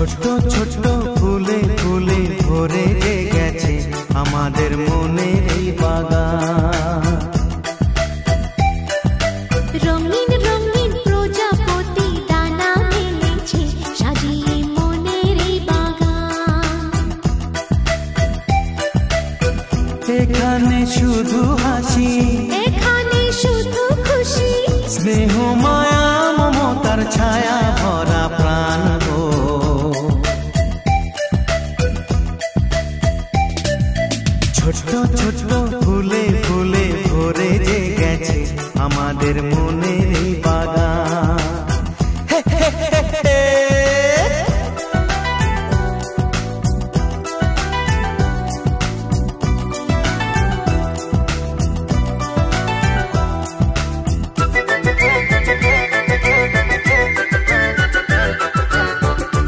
ছোট্ট ছোট্ট ফুলে ফুলে ভরে গেছে আমাদের মনের এই বাগান। রঙিন রঙিন প্রজাপতি ডানা মেলেছে সাজিয়ে মনের এই বাগান। এখানে শুধু হাসি